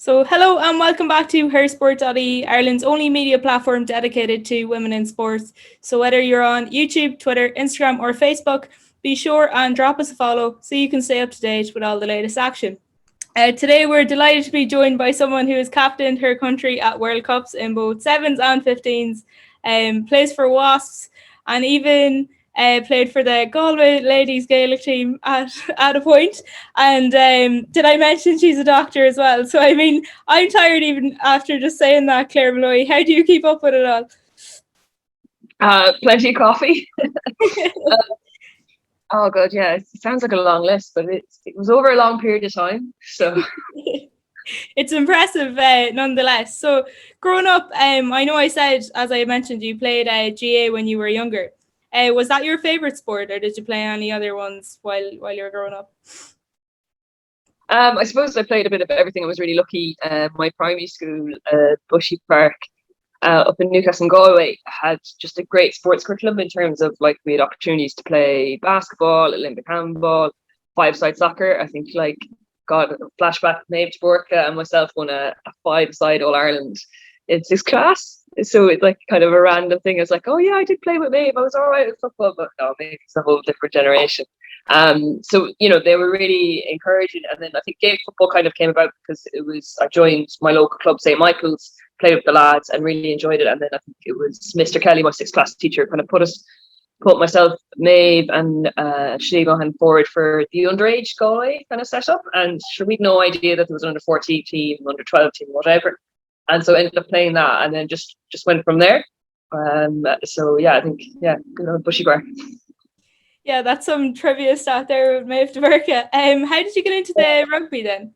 So hello and welcome back to hersport.ie, Ireland's only media platform dedicated to women in sports. So whether you're on YouTube, Twitter, Instagram or Facebook, be sure and drop us a follow so you can stay up to date with all the latest action. Today we're delighted to be joined by someone who has captained her country at World Cups in both 7s and 15s, plays for Wasps and even played for the Galway ladies Gaelic team at a point. And did I mention she's a doctor as well? So I mean, I'm tired even after just saying that, Claire Molloy. How do you keep up with it all? Plenty of coffee. Oh god, yeah, it sounds like a long list, but it was over a long period of time. So it's impressive nonetheless. So growing up, I know I said, as I mentioned, you played GA when you were younger. Was that your favourite sport, or did you play any other ones while you were growing up? I suppose I played a bit of everything. I was really lucky. My primary school, Bushy Park, up in Newcastle and Galway, had just a great sports curriculum in terms of like we had opportunities to play basketball, Olympic handball, five-side soccer. I think flashback, Méabh Búrca and myself won a five-side All Ireland in sixth class. So it's like kind of a random thing. It's like, oh yeah, I did play with Méabh. I was all right with football, but no, maybe it's a whole different generation. So they were really encouraging, and then I think Gaelic football kind of came about because I joined my local club, St. Michael's, played with the lads and really enjoyed it. And then I think it was Mr. Kelly, my sixth class teacher, kind of put myself, Méabh and Sinead Mohan forward for the underage Galway kind of setup. And sure, we'd no idea that there was an under 14 team, under 12 team, whatever. And so I ended up playing that, and then just went from there. So yeah, I think good old Bushy Park. Yeah, that's some trivia stat there with Méabh Búrca. How did you get into the rugby then?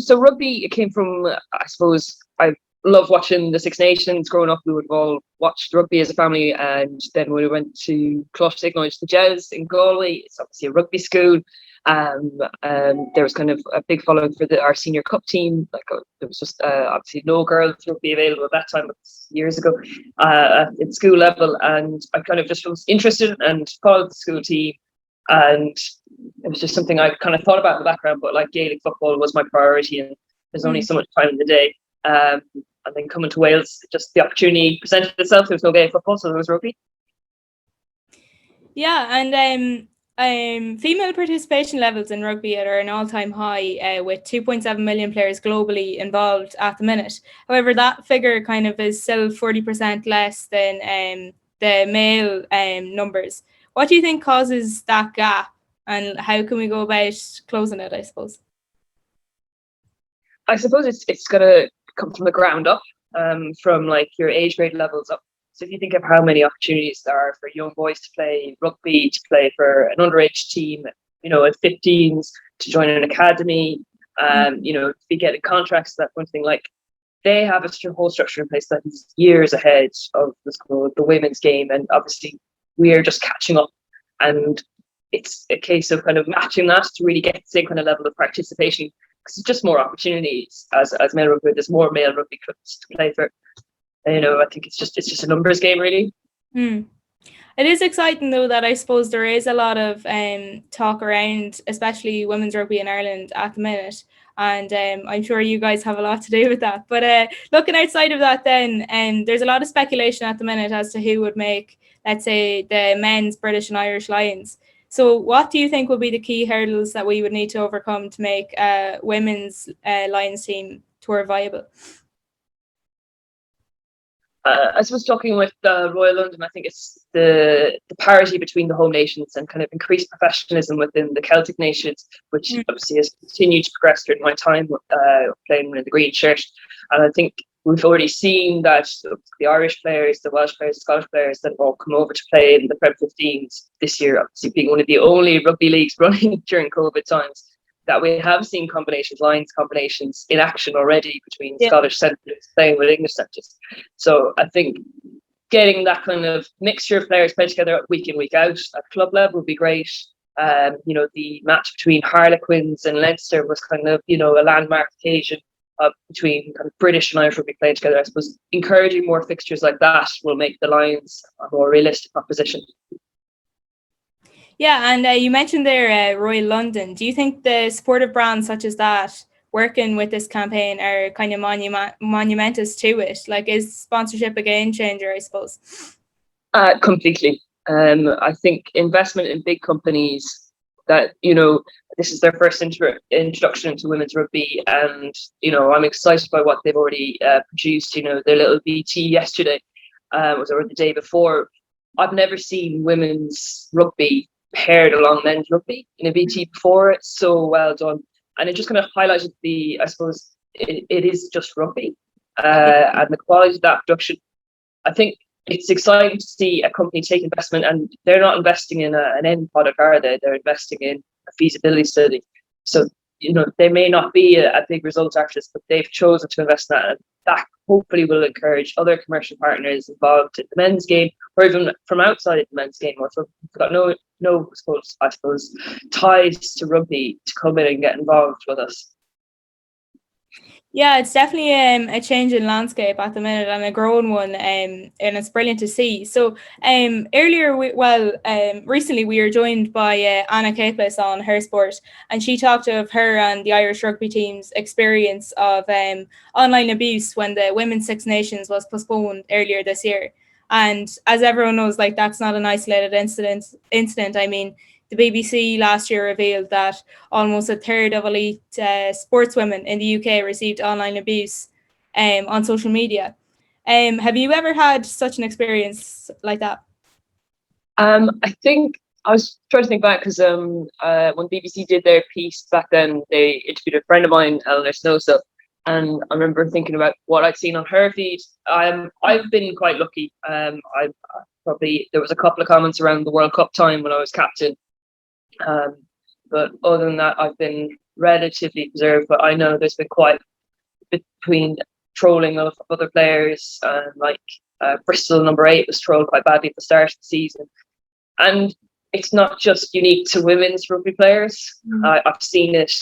So rugby, it came from, I suppose, I love watching the Six Nations. Growing up, we would have all watched rugby as a family, and then when we went to Closh the Jazz in Galway, it's obviously a rugby school. There was kind of a big following for our senior cup team. There was just obviously no girls rugby available at that time, but years ago, at school level, and I kind of just was interested and followed the school team, and it was just something I kind of thought about in the background. But like Gaelic football was my priority, and there's only so much time in the day. And then coming to Wales, just the opportunity presented itself. There was no Gaelic football, so there was rugby. Yeah, and female participation levels in rugby are an all-time high, with 2.7 million players globally involved at the minute. However, that figure kind of is still 40% less than the male numbers. What do you think causes that gap, and how can we go about closing it, I suppose? I suppose it's going to come from the ground up, from like your age grade levels up. So if you think of how many opportunities there are for young boys to play rugby, to play for an underage team, at 15s, to join an academy, to be getting contracts, that one thing, like they have a whole structure in place that is years ahead of the women's game. And obviously we are just catching up, and it's a case of kind of matching that to really get the same kind of level of participation, because it's just more opportunities as male rugby. There's more male rugby clubs to play for. I think it's just a numbers game, really. It is exciting though that I suppose there is a lot of talk around, especially women's rugby in Ireland at the minute, and I'm sure you guys have a lot to do with that. But looking outside of that, then there's a lot of speculation at the minute as to who would make, let's say, the men's British and Irish Lions. So what do you think would be the key hurdles that we would need to overcome to make a women's Lions team tour viable? I suppose talking with Royal London, I think it's the parity between the home nations and kind of increased professionalism within the Celtic nations, which obviously has continued to progress during my time playing in the green shirt. And I think we've already seen that the Irish players, the Welsh players, the Scottish players that have all come over to play in the Prem 15s this year, obviously being one of the only rugby leagues running during COVID times, that we have seen Lions combinations in action already between Scottish centres playing with English centres. So I think getting that kind of mixture of players playing together week in, week out at club level would be great. The match between Harlequins and Leinster was kind of, a landmark occasion between kind of British and Irish rugby playing together. I suppose encouraging more fixtures like that will make the Lions a more realistic proposition. Yeah, and you mentioned there Royal London. Do you think the supportive brands such as that working with this campaign are kind of monumentous to it. Like, is sponsorship a game changer, I suppose? Completely. I think investment in big companies that, this is their first introduction to women's rugby, and, I'm excited by what they've already produced. Their little BT yesterday or the day before. I've never seen women's rugby paired along men's rugby in a BT before. It's so well done. And it just kind of highlighted I suppose, it is just rugby, and the quality of that production. I think it's exciting to see a company take investment, and they're not investing in an end product, are they? They're investing in a feasibility study. So, they may not be a big results artist, but they've chosen to invest in that. And that hopefully will encourage other commercial partners involved in the men's game, or even from outside of the men's game, or from got no I suppose ties to rugby, to come in and get involved with us. Yeah, it's definitely a changing landscape at the minute, and a growing one, and it's brilliant to see. So recently we were joined by Anna Capis on Her Sport, and she talked of her and the Irish rugby team's experience of online abuse when the Women's Six Nations was postponed earlier this year. And as everyone knows, like, that's not an isolated incident. I mean, the BBC last year revealed that almost a third of elite sportswomen in the UK received online abuse on social media. Have you ever had such an experience like that? I think I was trying to think back, because when BBC did their piece back then, they interviewed a friend of mine, Eleanor Snowsill, and I remember thinking about what I'd seen on her feed. I've been quite lucky. I probably, there was a couple of comments around the World Cup time when I was captain. But other than that, I've been relatively preserved. But I know there's been quite between trolling of other players, like Bristol number 8 was trolled quite badly at the start of the season. And it's not just unique to women's rugby players. I've seen it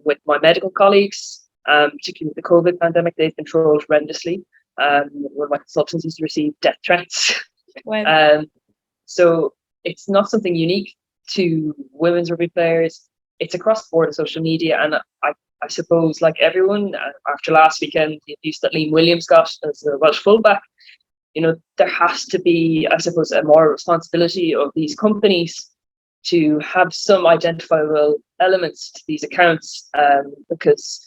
with my medical colleagues, particularly with the COVID pandemic. They've been trolled horrendously. One of my consultants used to receive death threats. Wow. So it's not something unique to women's rugby players. It's across the board of social media, and I suppose, like everyone, after last weekend, the abuse that Liam Williams got as a Welsh fullback, there has to be, I suppose, a more responsibility of these companies to have some identifiable elements to these accounts, because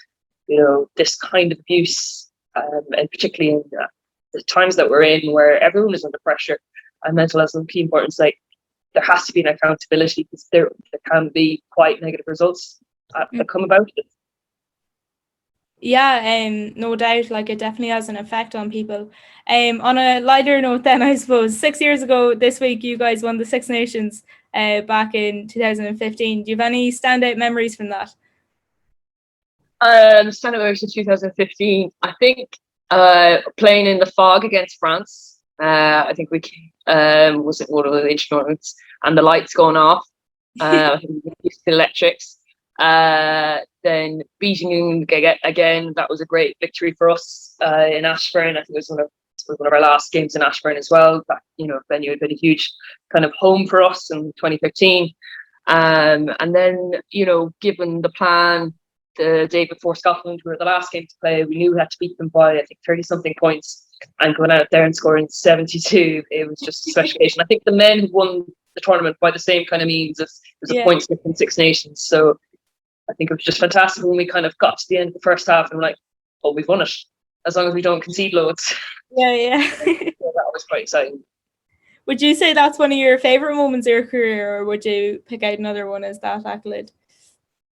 this kind of abuse, and particularly in the times that we're in, where everyone is under pressure, and mental health is of key importance. Like, there has to be an accountability, because there can be quite negative results that come about it. Yeah, no doubt. Like, it definitely has an effect on people. On a lighter note, then, I suppose 6 years ago this week, you guys won the Six Nations back in 2015. Do you have any standout memories from that? Standout memories in 2015. I think playing in the fog against France. I think we was it one of the instruments, and the lights going off. I think we used the electrics. Then beating again, that was a great victory for us in Ashburn. I think it was one of our last games in Ashburn as well. That venue had been a huge kind of home for us in 2015. And then given the plan, the day before Scotland, we were the last game to play. We knew we had to beat them by, I think, 30-something points. And going out there and scoring 72, it was just a special occasion. I think the men had won the tournament by the same kind of means. It was a point slip in Six Nations. So I think it was just fantastic when we kind of got to the end of the first half and we're like, oh, we've won it, as long as we don't concede loads. Yeah. So that was quite exciting. Would you say that's one of your favourite moments of your career, or would you pick out another one as that accolade?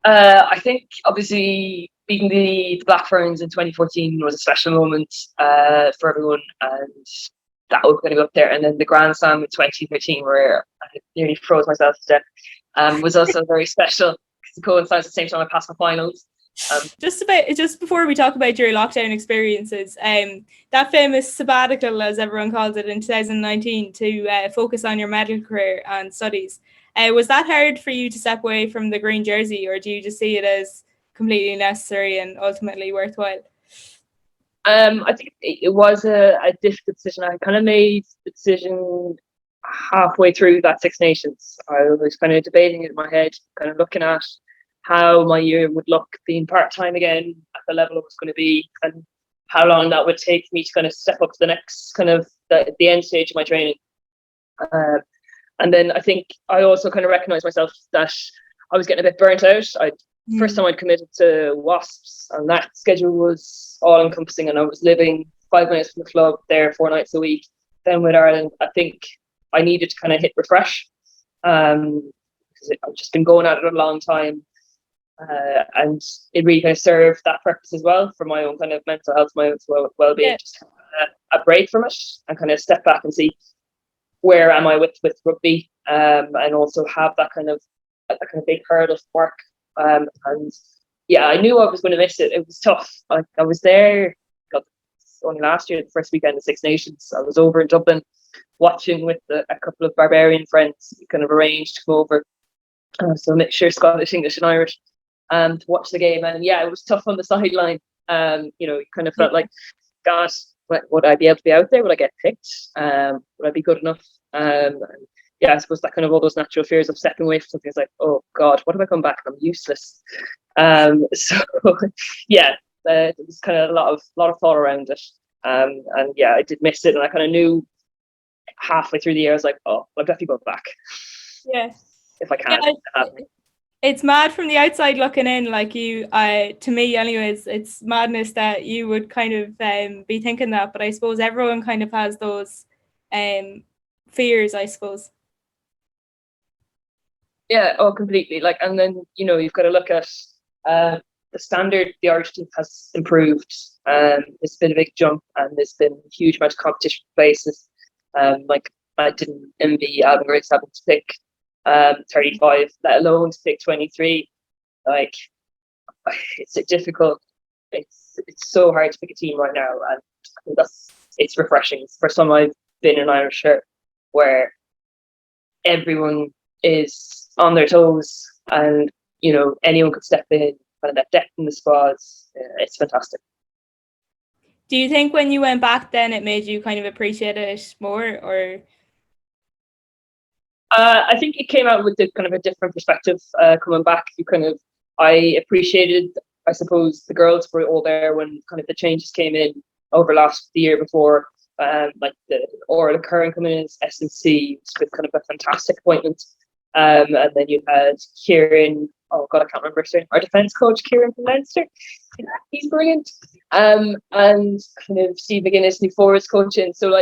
I think obviously beating the Black Ferns in 2014 was a special moment for everyone, and that was going to go up there. And then the Grand Slam in 2013, where I nearly froze myself to death, was also very special, because it coincides at the same time I passed my finals. Just before we talk about your lockdown experiences, that famous sabbatical, as everyone calls it, in 2019 to focus on your medical career and studies, was that hard for you to step away from the green jersey, or do you just see it as completely necessary and ultimately worthwhile? I think it was a difficult decision. I kind of made the decision halfway through that Six Nations. I was kind of debating it in my head, kind of looking at how my year would look being part-time again at the level it was going to be, and how long that would take me to kind of step up to the next kind of the end stage of my training. And then I think I also kind of recognised myself that I was getting a bit burnt out. First time I'd committed to Wasps, and that schedule was all encompassing, and I was living 5 minutes from the club there 4 nights a week. Then with Ireland, I think I needed to kind of hit refresh, because I've just been going at it a long time. And it really kind of served that purpose as well for my own kind of mental health, my own well-being. Yeah. Just a break from it and kind of step back and see where am I with rugby, and also have that kind of big hurdle to work. And yeah, I knew I was going to miss it. It was tough. I was there. God, only last year, the first weekend of Six Nations, I was over in Dublin watching with a couple of barbarian friends. We kind of arranged to come over, so mixture Scottish, English, and Irish. To watch the game, and yeah, it was tough on the sideline. You kind of felt like, God, would I be able to be out there? Would I get picked? Would I be good enough? And yeah, I suppose that kind of all those natural fears of stepping away from something is like, oh God, what if I come back and I'm useless? So yeah, there was kind of a lot of thought around it. And yeah, I did miss it, and I kind of knew halfway through the year I was like, oh, I'll definitely go back. Yeah, if I can. Yeah, it's mad from the outside looking in, like to me anyways, it's madness that you would kind of be thinking that, but I suppose everyone kind of has those fears, I suppose. Yeah, oh, completely. Like, and then, you've got to look at the standard the Irish team has improved. It's been a big jump, and there's been a huge amount of competition for places. Like, I didn't envy Alvin Griggs having to pick 35, let alone to pick 23. Like, it's difficult. It's so hard to pick a team right now, and it's refreshing. It's the first time I've been in an Irish shirt where everyone is on their toes, and anyone could step in, and that depth in the squads. It's fantastic. Do you think when you went back then it made you kind of appreciate it more, or? I think it came out with kind of a different perspective coming back. I appreciated, I suppose, the girls were all there when kind of the changes came in over the year before, like the Curran coming in as S&C with kind of a fantastic appointment. And then you had Kieran, oh God, I can't remember his name, our defence coach, Kieran from Leinster. He's brilliant. And kind of Steve McGuinness, new forwards coaching. So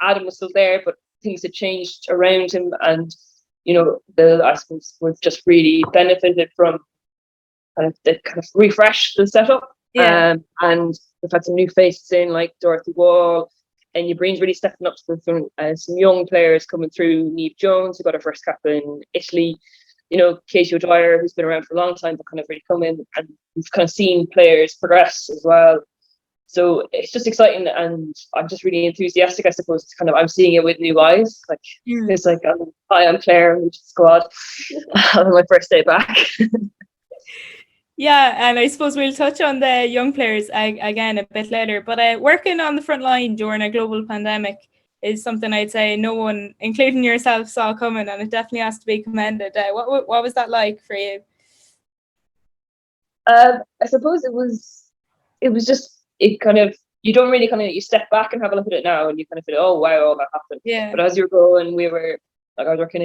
Adam was still there, but things had changed around him, and I suppose we've just really benefited from kind of refresh the setup. Yeah. And we've had some new faces in, like Dorothy Wall, and your brain's really stepping up to some young players coming through. Méabh Jones, who got her first cap in Italy, Katie O'Dwyer, who's been around for a long time but kind of really come in, and we've kind of seen players progress as well. So it's just exciting, and I'm just really enthusiastic, I suppose. I'm seeing it with new eyes. It's like, hi, I'm Claire, I'm squad. On my first day back. Yeah, and I suppose we'll touch on the young players again a bit later. But working on the front line during a global pandemic is something I'd say no one, including yourself, saw coming, and it definitely has to be commended. What was that like for you? I suppose it was just. It kind of, you don't really you step back and have a look at it now, and you kind of feel, oh wow, all that happened. Yeah. But as you were going, I was working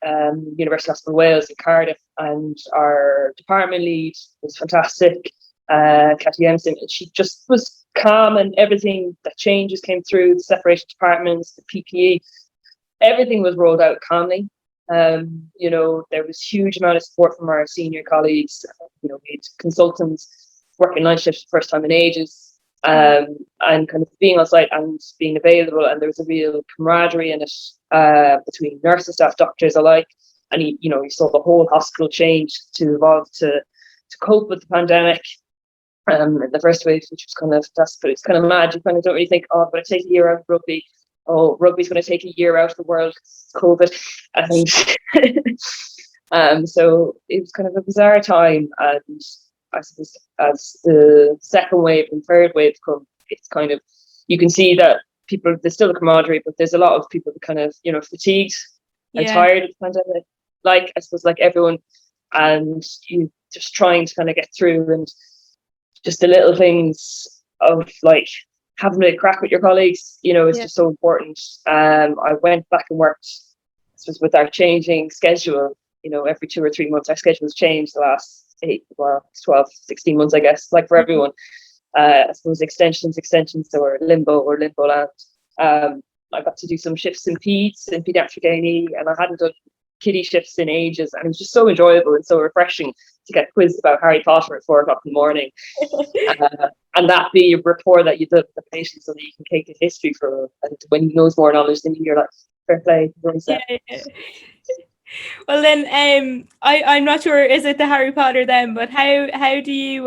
in University Hospital Wales in Cardiff, and our department lead was fantastic, Cathy Emerson. She just was calm, and everything, the changes came through, the separated departments, the PPE, everything was rolled out calmly. There was huge amount of support from our senior colleagues. We had consultants working night shifts for the first time in ages. And kind of being on site and being available, and there was a real camaraderie in it between nurses, staff, doctors alike. And you saw the whole hospital change to evolve to cope with the pandemic. The first wave, which was kind of desperate. It's kind of mad. You kind of don't really think, oh, I'm going to take a year out of rugby. Oh, rugby's going to take a year out of the world, COVID. And so it was kind of a bizarre time, and I suppose as the second wave and third wave come, it's kind of, you can see that there's still a camaraderie, but there's a lot of people that kind of, fatigued and tired of the pandemic. Like, I suppose, like everyone, and you just trying to kind of get through, and just the little things of like having a crack with your colleagues, is just so important. I went back and worked, this was with our changing schedule, every 2 or 3 months, our schedules changed the last 12, 16 months, I guess, like for everyone. I suppose extensions or limbo land. I got to do some shifts in pediatric A&E, and I hadn't done kiddie shifts in ages, and it was just so enjoyable and so refreshing to get quizzed about Harry Potter at 4 o'clock in the morning. And that be a rapport that you do with the patient, so that you can take a history for, and when he knows more knowledge than you're like, fair play. Yeah. Well then, I'm not sure, is it the Harry Potter then, but how do you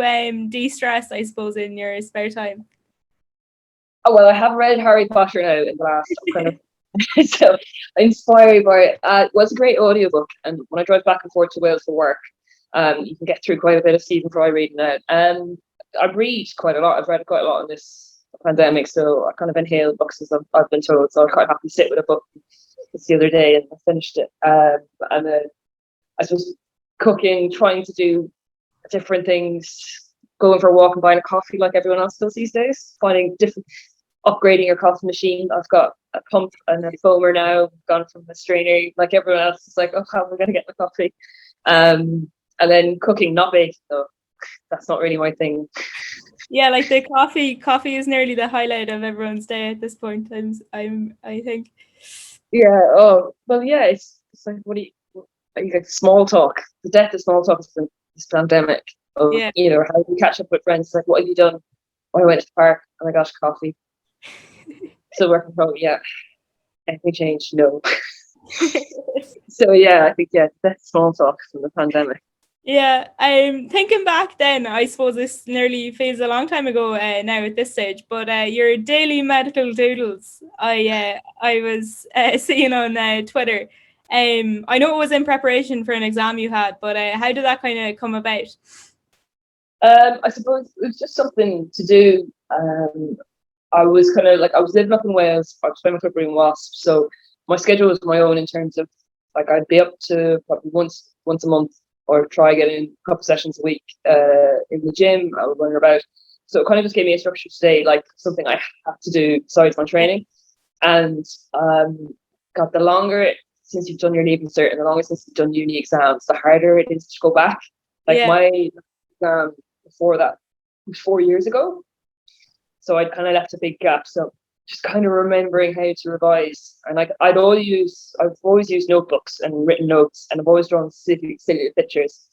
de-stress, I suppose, in your spare time? Oh, well, I have read Harry Potter now in the last kind of so I'm inspired by it. It was a great audiobook, and when I drive back and forth to Wales for work, you can get through quite a bit of Stephen Fry reading out. I read quite a lot. I've read quite a lot in this pandemic, so I kind of inhale books, as I've been told. So I quite happy to sit with a book. This the other day, and I finished it. And I suppose cooking, trying to do different things, going for a walk and buying a coffee like everyone else does these days, finding different, upgrading your coffee machine. I've got a pump and a foamer now, gone from a strainer like everyone else. It's like, oh, how am I going to get the coffee? And then cooking, not baking though. That's not really my thing. Yeah, like the coffee is nearly the highlight of everyone's day at this point. I think. Yeah. Oh, well, yeah. It's like, what do you get? Small talk. The death of small talk is this pandemic. Of, how do you catch up with friends? Like, what have you done? Oh, I went to the park and I got a coffee. Still working from home. Yeah. Anything changed? No. So yeah, I think that's small talk from the pandemic. Yeah, I'm thinking back then, I suppose this nearly feels a long time ago now at this stage, but your daily medical doodles, I was seeing on Twitter. I know it was in preparation for an exam you had, but how did that kind of come about? I suppose it was just something to do. I was kind of like, I was living up in Wales, I was playing with Rugby and Wasp, so my schedule was my own in terms of, like, I'd be up to probably once a month, or try getting a couple sessions a week in the gym. I would run about. So it kind of just gave me a structure today, like something I have to do besides my training. And the longer since you've done your leaving cert, and the longer since you've done uni exams, the harder it is to go back. Like my exam before that was 4 years ago. So I'd kind of left a big gap. So just kind of remembering how to revise. And like I've always used notebooks and written notes, and I've always drawn silly pictures.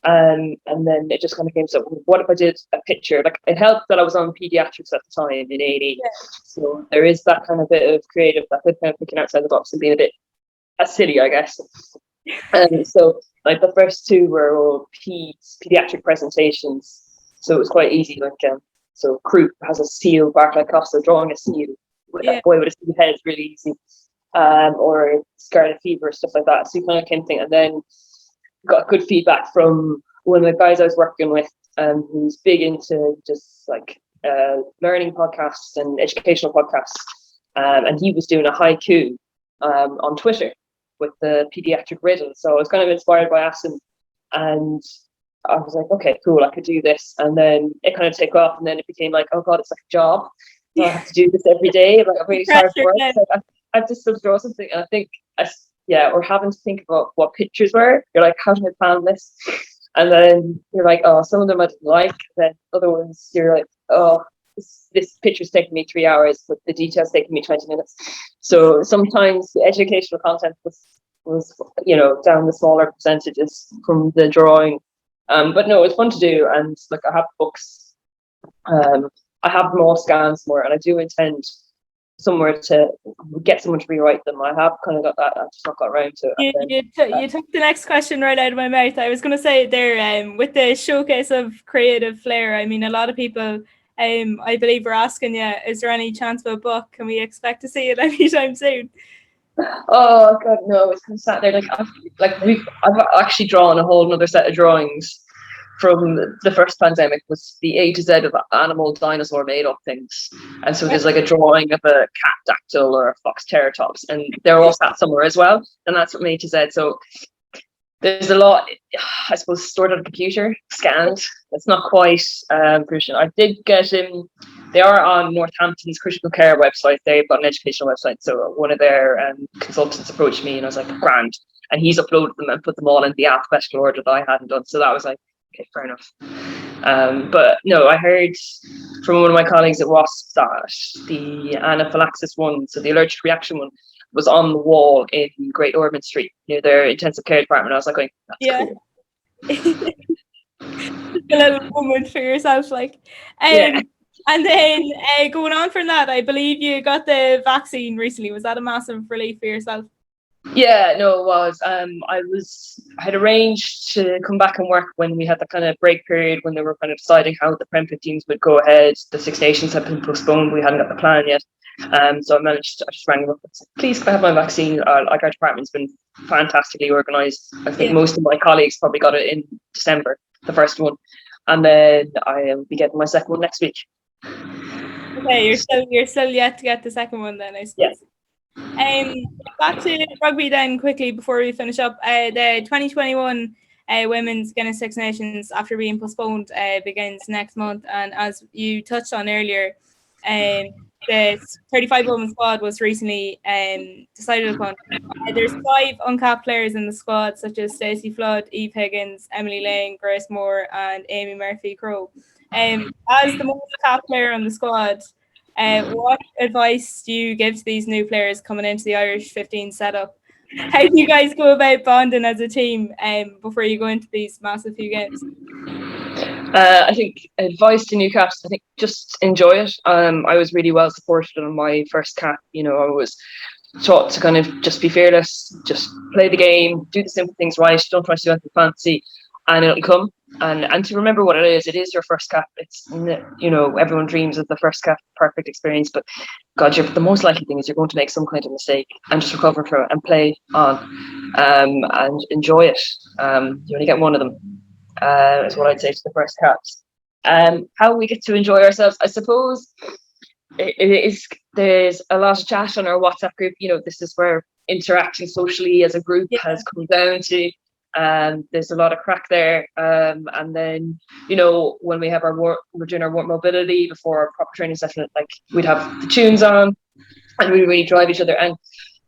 And then it just kind of came, so what if I did a picture? Like, it helped that I was on pediatrics at the time in A&E. So there is that kind of bit of creative, that bit kind of thinking outside the box and being a bit silly, I guess. And so like the first two were all pediatric presentations. So it was quite easy. Like so Croup has a seal, Barclay Costa drawing a seal. That boy with a seal head is really easy. Or scarlet fever, stuff like that. So you kind of came thing, and then got good feedback from one of the guys I was working with, who's big into just like learning podcasts and educational podcasts. And he was doing a haiku on Twitter with the pediatric riddle. So I was kind of inspired by Asim, and I was like, okay, cool, I could do this. And then it kind of took off, and then it became like, oh God, it's like a job. So I have to do this every day. Like, I'm really tired for it. So I just sort of draw something, and I think, or having to think about what pictures were. You're like, how did I plan this? And then you're like, oh, some of them I didn't like. Then other ones, you're like, oh, this picture's taking me 3 hours, but the details taking me 20 minutes. So sometimes the educational content was down the smaller percentages from the drawing. But no, it's fun to do, and like I have books. I have them all scanned somewhere, and I do intend somewhere to get someone to rewrite them. I have kind of got that. I've just not got around to it. You took the next question right out of my mouth. I was going to say there, with the showcase of creative flair, I mean, a lot of people, I believe, are asking you, is there any chance of a book? Can we expect to see it anytime soon? Oh God, no! It's kind of sat there I've actually drawn a whole other set of drawings from the first pandemic. Was the A to Z of animal dinosaur made up things, and so there's like a drawing of a catdactyl or a fox teratops, and they're all sat somewhere as well, and that's from A to Z. So there's a lot, I suppose, stored on a computer, scanned. It's not quite Christian. I did get in. They are on Northampton's critical care website. They've got an educational website. So one of their consultants approached me, and I was like, grand. And he's uploaded them and put them all in the alphabetical order that I hadn't done. So that was like, okay, fair enough. But no, I heard from one of my colleagues at WASP that the anaphylaxis one, so the allergic reaction one, was on the wall in Great Ormond Street near their intensive care department. I was like, that's cool. A little moment for yourself, like. Yeah. And then going on from that, I believe you got the vaccine recently. Was that a massive relief for yourself? Yeah, no, it was. I had arranged to come back and work when we had the kind of break period when they were kind of deciding how the Prem 15s would go ahead. The Six Nations had been postponed. We hadn't got the plan yet. So I just rang them up and said, please, can I have my vaccine? Like, our department's been fantastically organised. I think most of my colleagues probably got it in December, the first one. And then I will be getting my second one next week. Okay, you're still yet to get the second one then, I suppose. Yeah. Back to rugby then quickly before we finish up. The 2021 Women's Guinness Six Nations, after being postponed, begins next month. And as you touched on earlier, the 35 women squad was recently decided upon. There's 5 uncapped players in the squad, such as Stacey Flood, Eve Higgins, Emily Lane, Grace Moore, and Amy Murphy-Crowe. As the most capped player on the squad, what advice do you give to these new players coming into the Irish 15 setup? How do you guys go about bonding as a team before you go into these massive few games? I think advice to new caps, I think just enjoy it. I was really well supported on my first cap. I was taught to kind of just be fearless, just play the game, do the simple things right, don't try to do anything fancy, and it'll come. And to remember what it is your first cap. It's, everyone dreams of the first cap, perfect experience, but God, the most likely thing is you're going to make some kind of mistake and just recover from it and play on, and enjoy it. You only get one of them, is what I'd say to the first caps. How we get to enjoy ourselves, I suppose, there's a lot of chat on our WhatsApp group. This is where interacting socially as a group has come down to. There's a lot of crack there, and then when we have we're doing our warm mobility before our proper training session, like, we'd have the tunes on and we really drive each other, and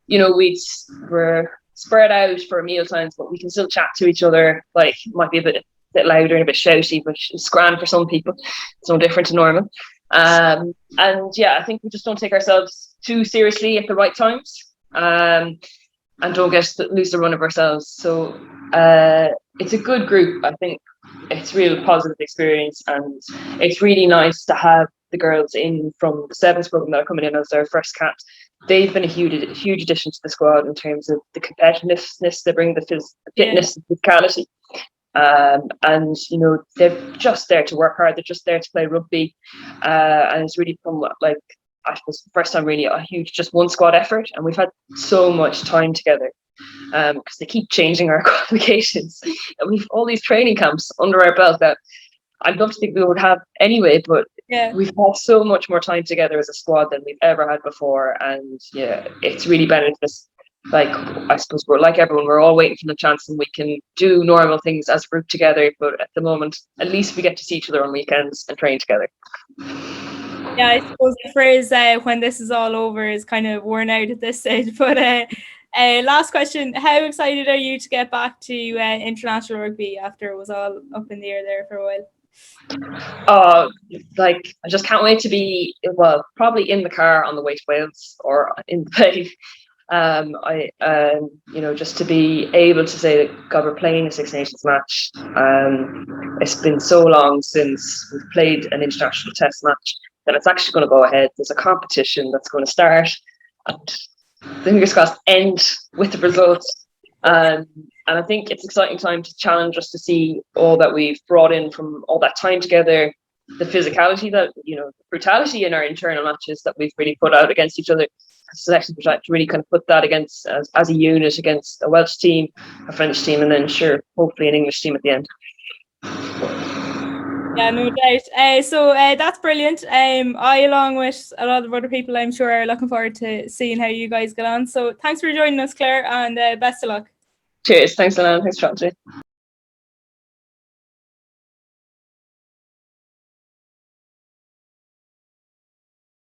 we're spread out for meal times, but we can still chat to each other. Like, it might be a bit louder and a bit shouty, but it's grand for some people. It's no different to normal. And I think we just don't take ourselves too seriously at the right times, and don't lose the run of ourselves. So it's a good group. I think it's a real positive experience, and it's really nice to have the girls in from the Sevens program that are coming in as their first caps. They've been a huge addition to the squad in terms of the competitiveness. They bring the fitness and physicality. And they're just there to work hard. They're just there to play rugby, and it's really become, like, I suppose, the first time really a huge just one squad effort, and we've had so much time together, because they keep changing our qualifications, and we've all these training camps under our belt that I'd love to think we would have anyway, but we've had so much more time together as a squad than we've ever had before, and it's really benefited us. Like, I suppose we're like everyone, we're all waiting for the chance and we can do normal things as a group together, but at the moment at least we get to see each other on weekends and train together. Yeah, I suppose the phrase when this is all over is kind of worn out at this stage, but last question, how excited are you to get back to international rugby after it was all up in the air there for a while? Like, I just can't wait to be, well, probably in the car on the way to Wales or in the plane. Just to be able to say that, God, we're playing a Six Nations match. It's been so long since we've played an international test match that it's actually going to go ahead. There's a competition that's going to start, and fingers crossed end with the results. And I think it's an exciting time to challenge us to see all that we've brought in from all that time together, the physicality, that the brutality in our internal matches that we've really put out against each other. Selection to really kind of put that against as a unit against a Welsh team, a French team, and then hopefully an English team at the end. Yeah, no doubt. So that's brilliant. I, along with a lot of other people, I'm sure, are looking forward to seeing how you guys get on. So thanks for joining us, Claire, and best of luck. Cheers. Thanks, Alana. Thanks for chatting to me.